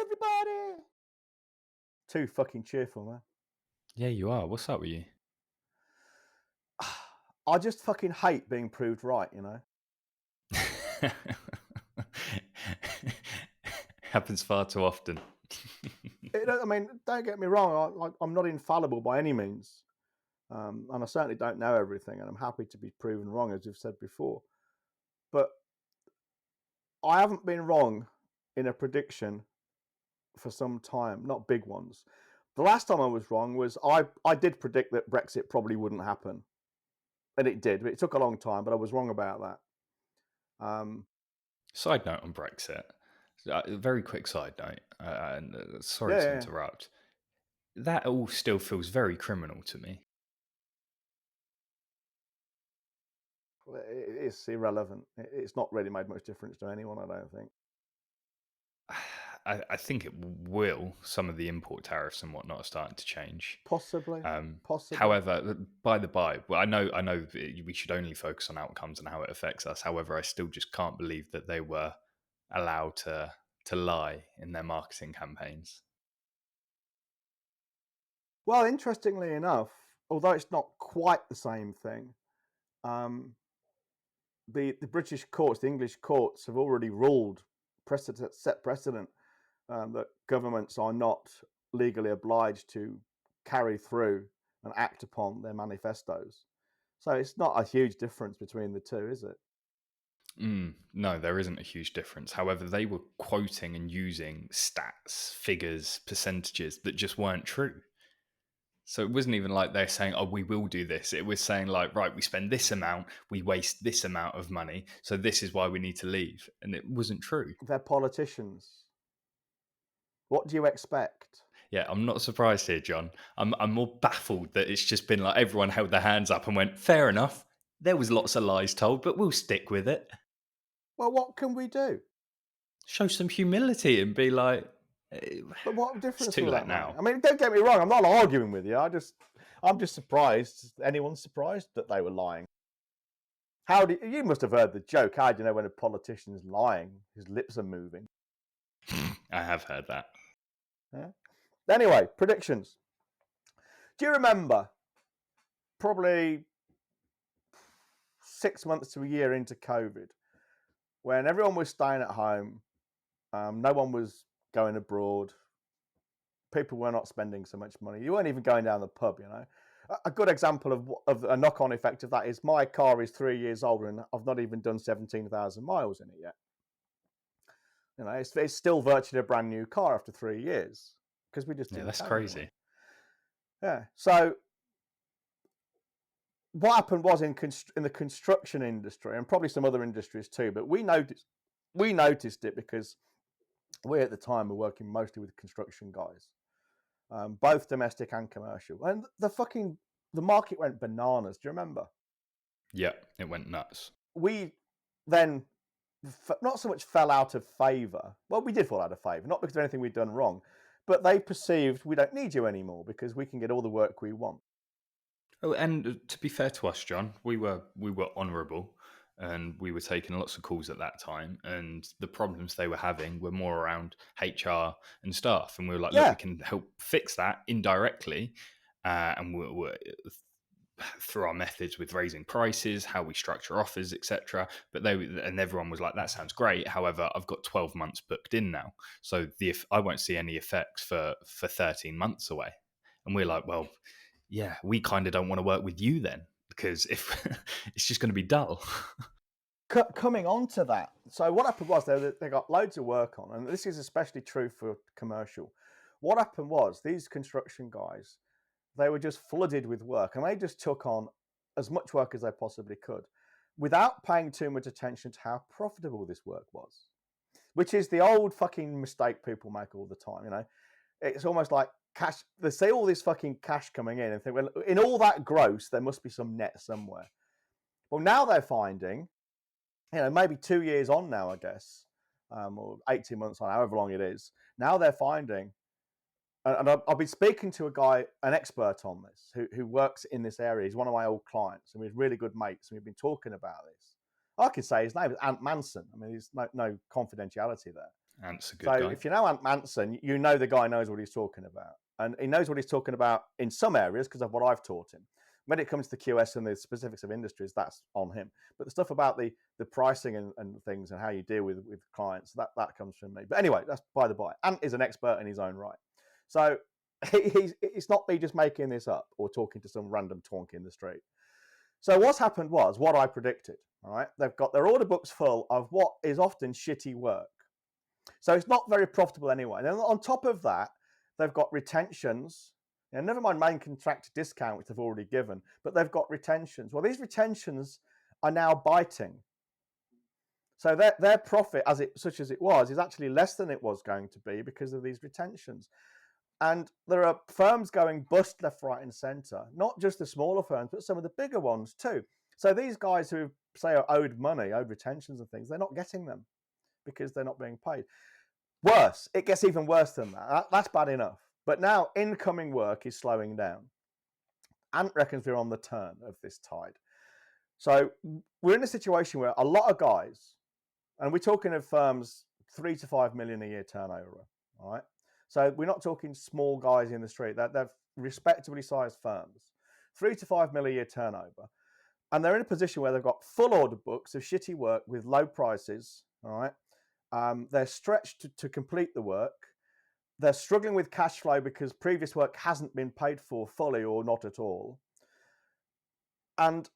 everybody. Too fucking cheerful, man. Yeah, you are. What's up with you? I just fucking hate being proved right, you know? Happens far too often. I mean, don't get me wrong, I'm not infallible by any means. And I certainly don't know everything, and I'm happy to be proven wrong, as you've said before. But I haven't been wrong in a prediction for some time, not big ones. The last time I was wrong was I did predict that Brexit probably wouldn't happen. And it did. It took a long time, but I was wrong about that. Side note on Brexit. A very quick side note. And sorry to Yeah. interrupt. That all still feels very criminal to me. It's irrelevant. It's not really made much difference to anyone, I don't think. I think it will. Some of the import tariffs and whatnot are starting to change. Possibly. However, by the by, well, I know we should only focus on outcomes and how it affects us. However, I still just can't believe that they were allowed to lie in their marketing campaigns. Well, interestingly enough, although it's not quite the same thing, the British courts, the English courts, have already ruled set precedent that governments are not legally obliged to carry through and act upon their manifestos. So it's not a huge difference between the two, is it? No, there isn't a huge difference. However, they were quoting and using stats, figures, percentages that just weren't true. So it wasn't even like they're saying, oh, we will do this. It was saying, like, right, we spend this amount, we waste this amount of money. So this is why we need to leave. And it wasn't true. They're politicians. What do you expect? Yeah, I'm not surprised here, John. I'm more baffled that it's just been like everyone held their hands up and went, fair enough. There was lots of lies told, but we'll stick with it. Well, what can we do? Show some humility and be like, But what it's difference too will late that now. make? I mean, don't get me wrong. I'm not arguing with you. I'm just surprised. Anyone's surprised that they were lying? You must have heard the joke? How do you know when a politician's lying? His lips are moving. I have heard that. Yeah. Anyway, predictions. Do you remember? Probably 6 months to a year into COVID, when everyone was staying at home, no one was going abroad. People were not spending so much money. You weren't even going down the pub, you know. A good example of a knock-on effect of that is my car is 3 years older and I've not even done 17,000 miles in it yet. You know, it's still virtually a brand new car after 3 years because we just didn't. That's crazy. Yeah. So what happened was in the construction industry and probably some other industries too, but we noticed it because we at the time were working mostly with construction guys, both domestic and commercial, and the market went bananas. Do you remember? Yeah, it went nuts. We then not so much fell out of favour. Well, we did fall out of favour, not because of anything we'd done wrong, but they perceived we don't need you anymore because we can get all the work we want. Oh, and to be fair to us, John, we were honourable, and we were taking lots of calls at that time. And the problems they were having were more around HR and staff. And we were like, look, we can help fix that indirectly, and we're through our methods with raising prices, how we structure offers, etc. But everyone was like, that sounds great. However, I've got 12 months booked in now, so I won't see any effects for 13 months away. And we're like, well, yeah, we kind of don't want to work with you then, because if it's just going to be dull. Coming on to that, so what happened was they got loads of work on, and this is especially true for commercial. What happened was these construction guys, they were just flooded with work, and they just took on as much work as they possibly could without paying too much attention to how profitable this work was, which is the old fucking mistake people make all the time. You know, it's almost like cash. They see all this fucking cash coming in and think, well, in all that gross, there must be some net somewhere. Well, now they're finding, you know, maybe 2 years on now, I guess, or 18 months on, however long it is. Now they're finding, and I've been speaking to a guy, an expert on this, who works in this area. He's one of my old clients, and we're really good mates, and we've been talking about this. I can say his name is Ant Manson. I mean, there's no confidentiality there. Ant's a So good guy. if you know Ant Manson, you know the guy knows what he's talking about. And he knows what he's talking about in some areas because of what I've taught him. When it comes to QS and the specifics of industries, that's on him. But the stuff about the pricing and things and how you deal with clients, that comes from me. But anyway, that's by the by. Ant is an expert in his own right. So it's not me just making this up or talking to some random twonk in the street. So what's happened was what I predicted. All right, they've got their order books full of what is often shitty work. So it's not very profitable anyway. And on top of that, they've got retentions. And never mind main contract discount, which they've already given, but they've got retentions. Well, these retentions are now biting. So their profit, such as it was, is actually less than it was going to be because of these retentions. And there are firms going bust left, right, and centre, not just the smaller firms, but some of the bigger ones too. So these guys who say are owed money, owed retentions and things, they're not getting them because they're not being paid. Worse, it gets even worse than that. That's bad enough. But now incoming work is slowing down. Ant reckons we're on the turn of this tide. So we're in a situation where a lot of guys, and we're talking of firms 3 to 5 million a year turnover, all right? So we're not talking small guys in the street. They're respectably sized firms, 3 to 5 million a year turnover. And they're in a position where they've got full order books of shitty work with low prices, all right? They're stretched to complete the work. They're struggling with cash flow because previous work hasn't been paid for fully or not at all. And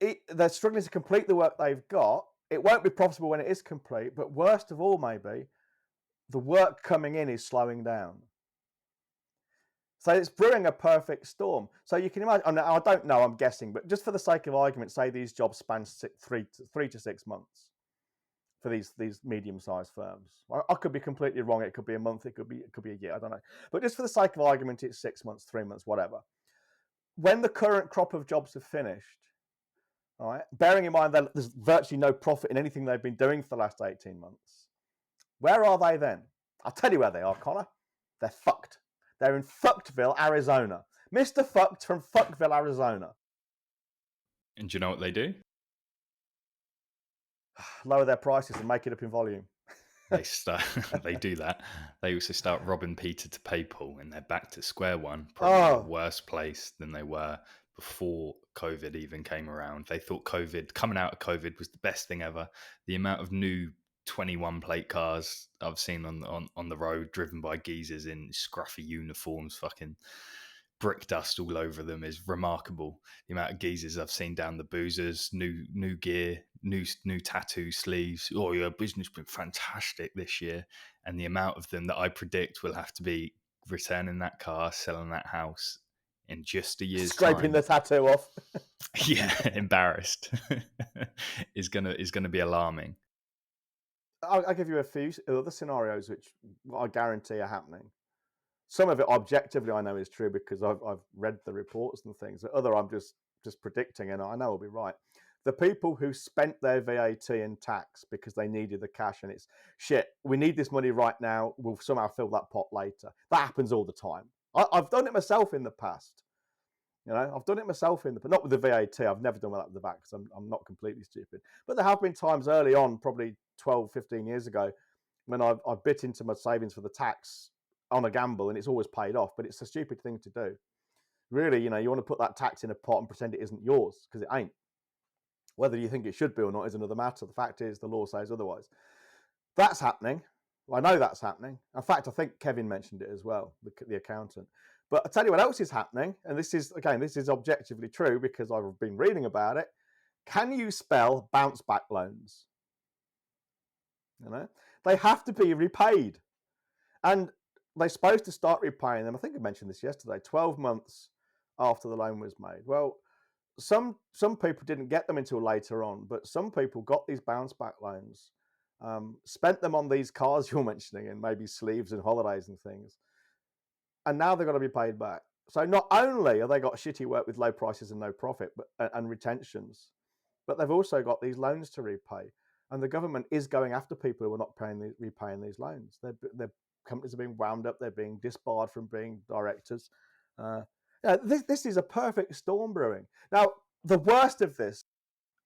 they're struggling to complete the work they've got. It won't be profitable when it is complete, but worst of all, maybe, the work coming in is slowing down. So it's brewing a perfect storm. So you can imagine, I don't know, I'm guessing, but just for the sake of argument, say these jobs span 3 to 6 months for these medium-sized firms. I could be completely wrong. It could be a month. It could be a year. I don't know. But just for the sake of argument, it's 6 months, 3 months, whatever. When the current crop of jobs are finished, all right, bearing in mind that there's virtually no profit in anything they've been doing for the last 18 months, where are they then? I'll tell you where they are, Connor. They're fucked. They're in Fucktville, Arizona. Mr. Fucked from Fuckville, Arizona. And do you know what they do? Lower their prices and make it up in volume. They do that. They also start robbing Peter to pay Paul, and they're back to square one, probably a worse place than they were before COVID even came around. They thought coming out of COVID was the best thing ever. The amount of new 21 plate cars I've seen on the road driven by geezers in scruffy uniforms, fucking brick dust all over them, is remarkable. The amount of geezers I've seen down the boozers, new gear, new tattoo sleeves. Oh, your business has been fantastic this year. And the amount of them that I predict will have to be returning that car, selling that house in just a year's scraping time. the tattoo off. Yeah, embarrassed. is gonna be alarming. I'll give you a few other scenarios which I guarantee are happening. Some of it objectively I know is true because I've read the reports and things. The other I'm just predicting, and I know will be right. The people who spent their VAT and tax because they needed the cash, and it's shit, we need this money right now, we'll somehow fill that pot later. That happens all the time. I've done it myself in the past. You know, I've done it myself not with the VAT. I've never done that with the VAT because I'm not completely stupid. But there have been times early on, probably 12, 15 years ago, when I've bit into my savings for the tax on a gamble, and it's always paid off. But it's a stupid thing to do. Really, you want to put that tax in a pot and pretend it isn't yours because it ain't. Whether you think it should be or not is another matter. The fact is, the law says otherwise. That's happening. I know that's happening. In fact, I think Kevin mentioned it as well, the accountant. But I'll tell you what else is happening, and this is objectively true because I've been reading about it. Can you spell bounce back loans? They have to be repaid. And they're supposed to start repaying them. I think I mentioned this yesterday, 12 months after the loan was made. Well, some people didn't get them until later on, but some people got these bounce back loans, spent them on these cars you're mentioning and maybe sleeves and holidays and things. And now they've got to be paid back. So not only have they got shitty work with low prices and no profit and retentions, but they've also got these loans to repay. And the government is going after people who are not repaying these loans. Their companies are being wound up. They're being disbarred from being directors. This is a perfect storm brewing. Now, the worst of this,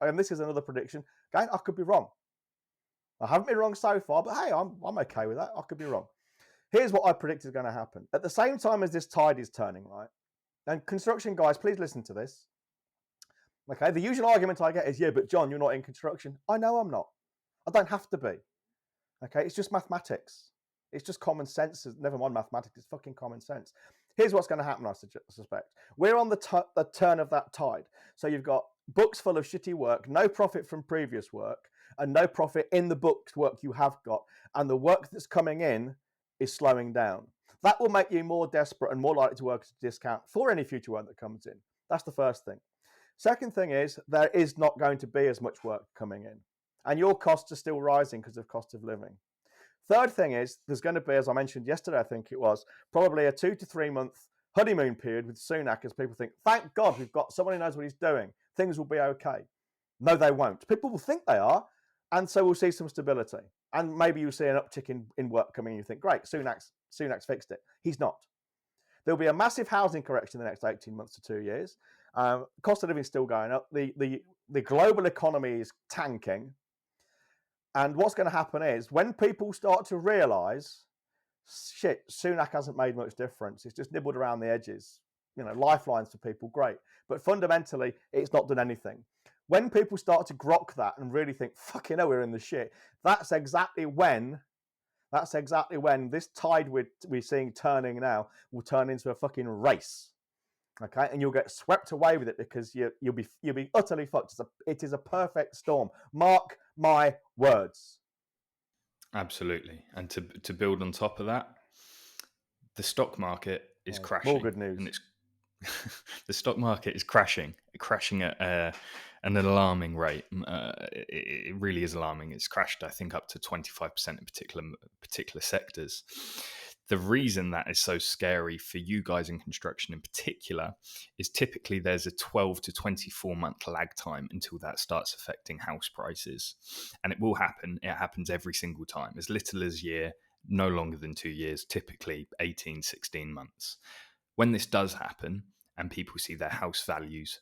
and this is another prediction, again, I could be wrong. I haven't been wrong so far, but hey, I'm okay with that. I could be wrong. Here's what I predict is going to happen. At the same time as this tide is turning, right? And construction guys, please listen to this. Okay, the usual argument I get is, yeah, but John, you're not in construction. I know I'm not. I don't have to be. Okay, it's just mathematics. It's just common sense. Never mind mathematics, it's fucking common sense. Here's what's going to happen, I suspect. We're on the turn of that tide. So you've got books full of shitty work, no profit from previous work, and no profit in the books work you have got. And the work that's coming in is slowing down. That will make you more desperate and more likely to work at a discount for any future work that comes in. That's the first thing. Second thing is, there is not going to be as much work coming in, and your costs are still rising because of cost of living. Third thing is, there's going to be, as I mentioned yesterday, I think it was, probably a 2 to 3 month honeymoon period with Sunak as people think, thank God we've got someone who knows what he's doing. Things will be okay. No, they won't. People will think they are, and so we'll see some stability. And maybe you'll see an uptick in work coming, and you think, great, Sunak's fixed it. He's not. There'll be a massive housing correction in the next 18 months to 2 years. Cost of living is still going up. The global economy is tanking. And what's going to happen is, when people start to realise, shit, Sunak hasn't made much difference. It's just nibbled around the edges. You know, lifelines for people, great. But fundamentally, it's not done anything. When people start to grok that and really think, fucking hell, we're in the shit, that's exactly when this tide we're seeing turning now will turn into a fucking race. Okay, and you'll get swept away with it because you'll be utterly fucked. It is a perfect storm. Mark my words. Absolutely. And to build on top of that, the stock market is crashing. More good news. And it's the stock market is crashing at an alarming rate. It really is alarming. It's crashed, I think, up to 25% in particular sectors. The reason that is so scary for you guys in construction in particular is typically there's a 12 to 24 month lag time until that starts affecting house prices. And it will happen. It happens every single time, as little as a year, no longer than 2 years, typically 18, 16 months. When this does happen and people see their house values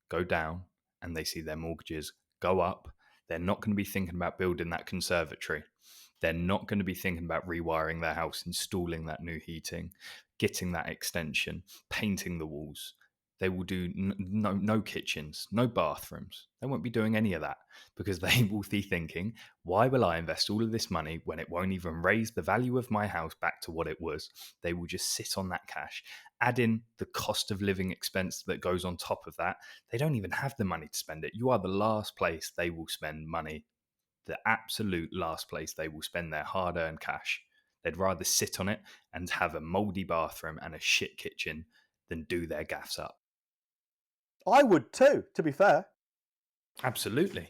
go down and they see their mortgages go up, they're not going to be thinking about building that conservatory. They're not going to be thinking about rewiring their house, installing that new heating, getting that extension, painting the walls. They will do no kitchens, no bathrooms. They won't be doing any of that because they will be thinking, why will I invest all of this money when it won't even raise the value of my house back to what it was? They will just sit on that cash, add in the cost of living expense that goes on top of that. They don't even have the money to spend it. You are the last place they will spend money, the absolute last place they will spend their hard-earned cash. They'd rather sit on it and have a mouldy bathroom and a shit kitchen than do their gaffs up. I would too, to be fair. Absolutely.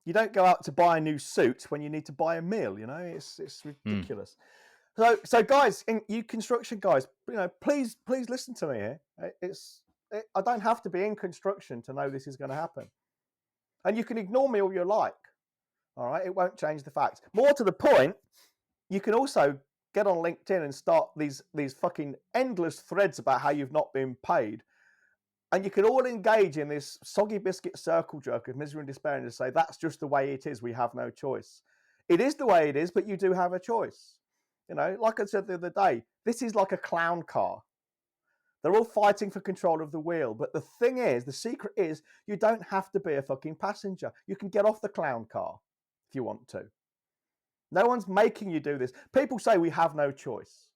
You don't go out to buy a new suit when you need to buy a meal, you know? It's ridiculous. So guys, you construction guys, you know, please listen to me here. I don't have to be in construction to know this is going to happen. And you can ignore me all you like. All right, it won't change the facts. More to the point, you can also get on LinkedIn and start these fucking endless threads about how you've not been paid. And you can all engage in this soggy biscuit circle jerk of misery and despair and just say, that's just the way it is. We have no choice. It is the way it is, but you do have a choice. You know, like I said the other day, this is like a clown car. They're all fighting for control of the wheel. But the thing is, the secret is, you don't have to be a fucking passenger. You can get off the clown car if you want to. No one's making you do this. People say we have no choice.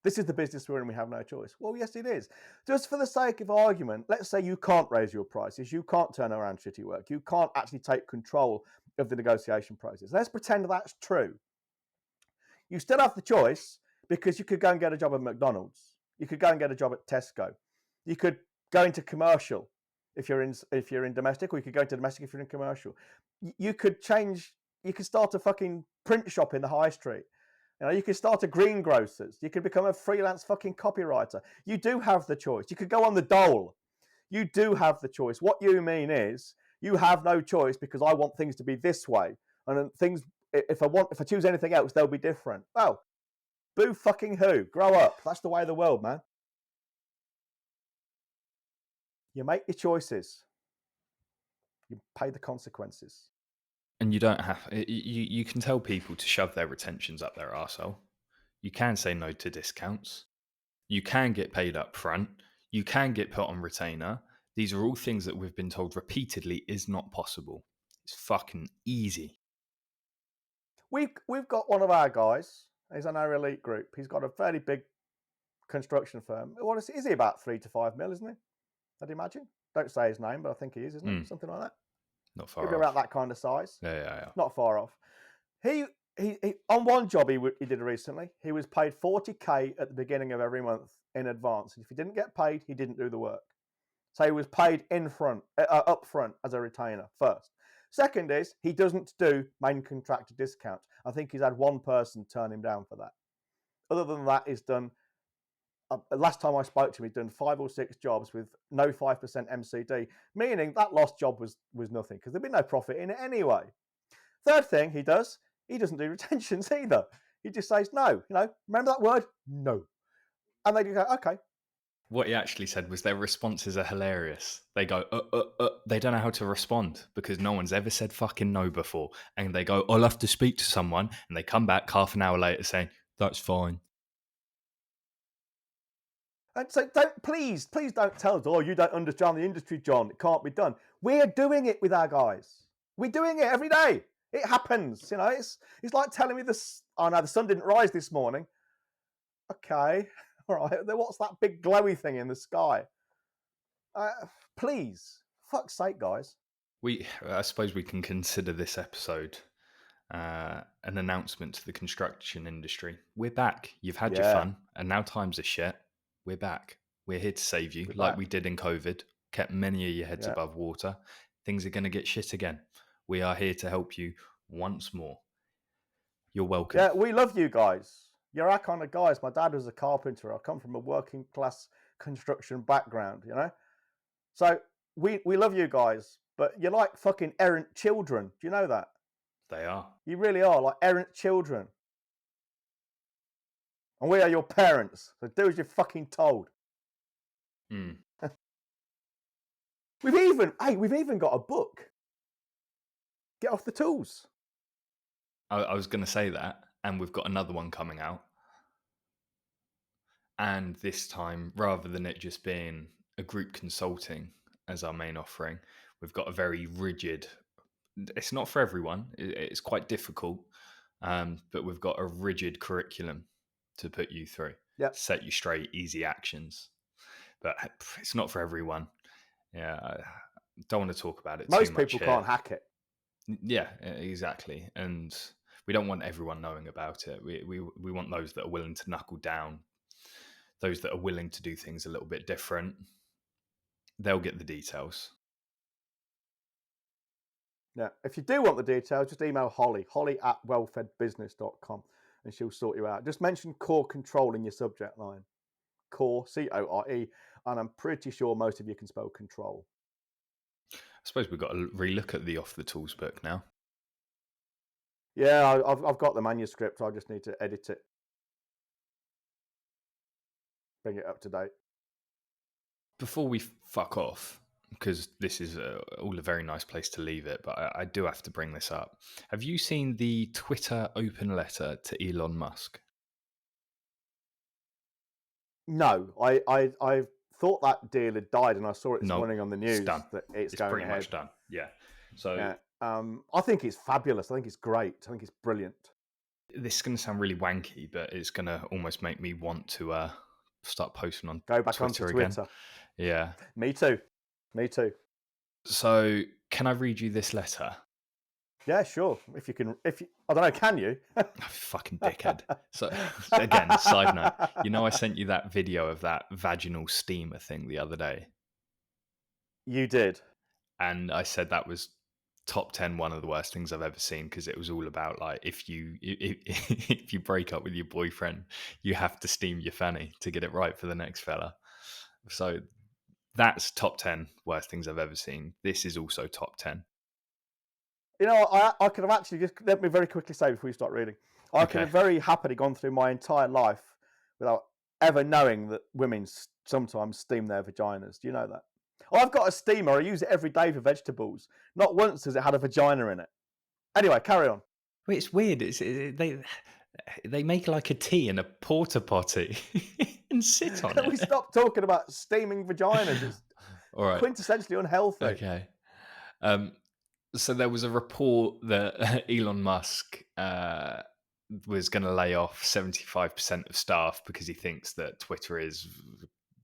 This is the business we're in, we have no choice. Well, yes, it is. Just for the sake of argument, let's say you can't raise your prices, you can't turn around shitty work, you can't actually take control of the negotiation process. Let's pretend that's true. You still have the choice, because you could go and get a job at McDonald's. You could go and get a job at Tesco. You could go into commercial if you're in domestic, or you could go into domestic if you're in commercial. You could start a fucking print shop in the high street. You know, you could start a greengrocers. You could become a freelance fucking copywriter. You do have the choice. You could go on the dole. You do have the choice. What you mean is, you have no choice because I want things to be this way, and things, if I choose anything else, they'll be different. Well, boo fucking who? Grow up. That's the way of the world, man. You make your choices. You pay the consequences. And you don't have you can tell people to shove their retentions up their arsehole. You can say no to discounts. You can get paid up front. You can get put on retainer. These are all things that we've been told repeatedly is not possible. It's fucking easy. We've got one of our guys. He's on our elite group. He's got a fairly big construction firm. What is he? About 3 to 5 mil, isn't he? I'd imagine. Don't say his name, but I think he is, isn't it? Something like that. Not He'll far be off. about that kind of size. Yeah. Not far off. He on one job he did recently. He was paid 40k at the beginning of every month in advance, and if he didn't get paid, he didn't do the work. So he was paid up front as a retainer first. Second is he doesn't do main contractor discount. I think he's had one person turn him down for that. Other than that, he's done. Last time I spoke to him, he'd done 5 or 6 jobs with no 5% MCD, meaning that lost job was nothing because there'd be no profit in it anyway. Third thing he doesn't do retentions either. He just says no. Remember that word? No. And they go, okay. What he actually said was their responses are hilarious. They go, they don't know how to respond because no one's ever said fucking no before. And they go, I'll have to speak to someone. And they come back half an hour later saying, that's fine. And so please don't tell us, oh, you don't understand the industry, John. It can't be done. We're doing it with our guys. We're doing it every day. It happens. It's like telling me this. Oh no, the sun didn't rise this morning. Okay, all right. Then what's that big glowy thing in the sky? Please, fuck's sake, guys. I suppose we can consider this episode an announcement to the construction industry. We're back. You've had your fun, and now times are shit. We're back. We're here to save you, like we did in COVID. Kept many of your heads above water. Things are going to get shit again. We are here to help you once more. You're welcome. Yeah, we love you guys. You're our kind of guys. My dad was a carpenter. I come from a working class construction background, So we love you guys, but you're like fucking errant children. Do you know that? They are. You really are like errant children. And we are your parents. So do as you're fucking told. We've even got a book. Get off the tools. I was going to say that, and we've got another one coming out. And this time, rather than it just being a group consulting as our main offering, we've got a very rigid. It's not for everyone. It's quite difficult, but we've got a rigid curriculum to put you through. Set you straight, easy actions. But it's not for everyone. Yeah, I don't want to talk about it too much. Most people can't hack it. Yeah, exactly. And we don't want everyone knowing about it. We want those that are willing to knuckle down, those that are willing to do things a little bit different. They'll get the details. Yeah, if you do want the details, just email Holly at wellfedbusiness.com, and she'll sort you out. Just mention core control in your subject line. Core, CORE, and I'm pretty sure most of you can spell control. I suppose we've got to relook at the Off the Tools book now. Yeah, I've got the manuscript. I just need to edit it. Bring it up to date. Before we fuck off, because this is all a very nice place to leave it, but I do have to bring this up. Have you seen the Twitter open letter to Elon Musk? No, I thought that deal had died, and I saw it this morning on the news. It's done. That it's going pretty ahead. Much done. Yeah. So yeah. I think it's fabulous. I think it's great. I think it's brilliant. This is going to sound really wanky, but it's going to almost make me want to start posting on Go back Twitter onto again. Twitter. Yeah. Me too. So, can I read you this letter? Yeah, sure. If you can, I don't know, can you? Oh, fucking dickhead. So, again, side note, I sent you that video of that vaginal steamer thing the other day. You did. And I said that was top 10 one of the worst things I've ever seen, because it was all about like if you break up with your boyfriend, you have to steam your fanny to get it right for the next fella. So that's top 10 worst things I've ever seen. This is also top 10. I could have actually, just let me very quickly say before you start reading, I could have very happily gone through my entire life without ever knowing that women sometimes steam their vaginas. Do you know that? I've got a steamer. I use it every day for vegetables. Not once has it had a vagina in it. Anyway, carry on. Well, it's weird. They make like a tea in a porta potty and sit on Can we it. stop talking about steaming vaginas? It's All right. quintessentially unhealthy. Okay. Um, so there was a report that Elon Musk was going to lay off 75% of staff because he thinks that Twitter is,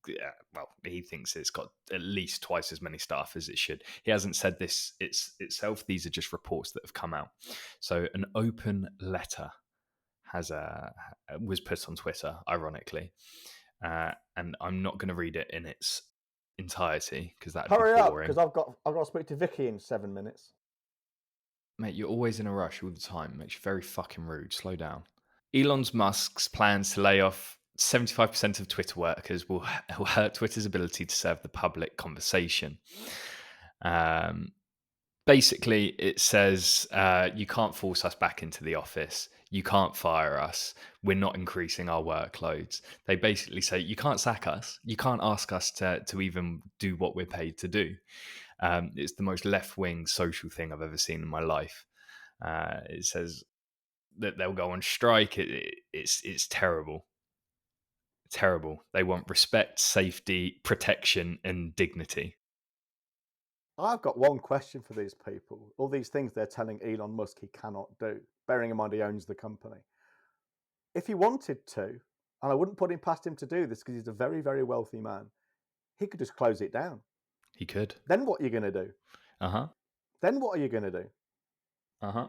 yeah, well, he thinks it's got at least twice as many staff as it should. He hasn't said this itself. These are just reports that have come out. So an open letter was put on Twitter, ironically, and I'm not going to read it in its entirety because that'd Hurry be up, boring. because I've got to speak to Vicky in 7 minutes. Mate, you're always in a rush all the time. It makes you very fucking rude. Slow down. Elon Musk's plans to lay off 75% of Twitter workers will hurt Twitter's ability to serve the public conversation. Basically, it says you can't force us back into the office. You can't fire us. We're not increasing our workloads. They basically say you can't sack us. You can't ask us to even do what we're paid to do. It's the most left-wing social thing I've ever seen in my life. It says that they'll go on strike. It's terrible. Terrible. They want respect, safety, protection, and dignity. I've got one question for these people. All these things they're telling Elon Musk he cannot do, bearing in mind he owns the company. If he wanted to, and I wouldn't put him past him to do this because he's a very, very wealthy man, he could just close it down. He could. Then what are you going to do? Uh-huh. Then what are you going to do? Uh-huh.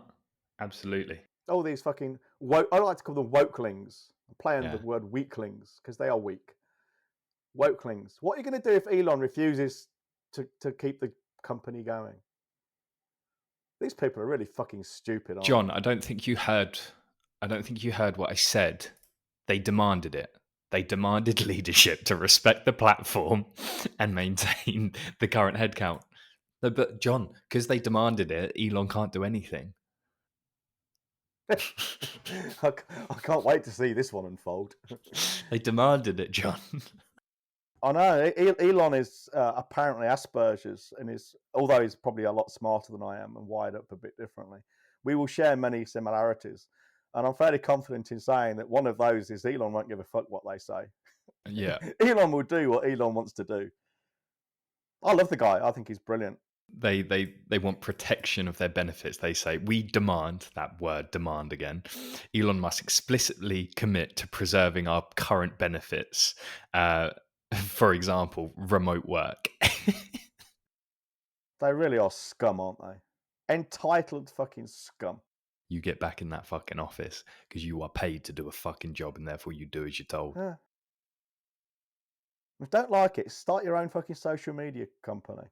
Absolutely. All these fucking woke, I like to call them wokelings. I'm playing Yeah. the word weaklings because they are weak. Wokelings. What are you going to do if Elon refuses to keep the company going? These people are really fucking stupid, aren't John, they? I don't think you heard what I said. They demanded it. They demanded leadership to respect the platform and maintain the current headcount. No, but John, because they demanded it, Elon can't do anything. I can't wait to see this one unfold. They demanded it, John. I know Elon is apparently Asperger's, and although he's probably a lot smarter than I am and wired up a bit differently. We will share many similarities, and I'm fairly confident in saying that one of those is Elon won't give a fuck what they say. Yeah. Elon will do what Elon wants to do. I love the guy. I think he's brilliant. They want protection of their benefits. They say we demand, that word demand again. Elon must explicitly commit to preserving our current benefits. For example, remote work. They really are scum, aren't they? Entitled fucking scum. You get back in that fucking office because you are paid to do a fucking job, and therefore you do as you're told. Yeah. If you don't like it, start your own fucking social media company.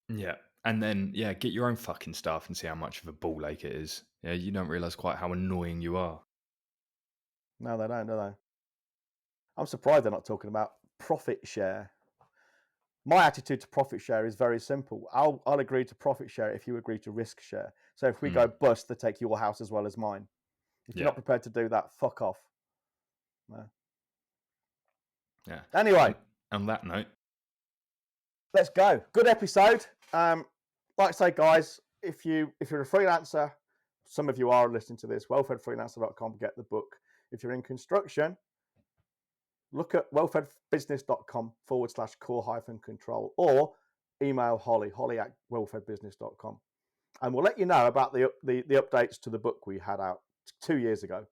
Yeah. And then, get your own fucking stuff and see how much of a ball ache it is. Yeah, you don't realise quite how annoying you are. No, they don't, do they? I'm surprised they're not talking about profit share. My attitude to profit share is very simple. I'll agree to profit share if you agree to risk share. So if we go bust, they take your house as well as mine. If you're not prepared to do that, fuck off. No. Yeah. Anyway, on that note, let's go. Good episode. Like I say, guys, if you're a freelancer, some of you are listening to this, wellfedfreelancer.com, get the book. If you're in construction, look at wellfedbusiness.com/core-control or email Holly at wellfedbusiness.com. And we'll let you know about the updates to the book we had out 2 years ago.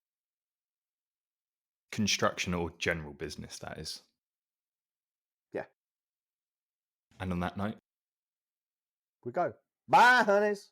construction or general business, that is. Yeah. And on that note, We go. Bye, honeys.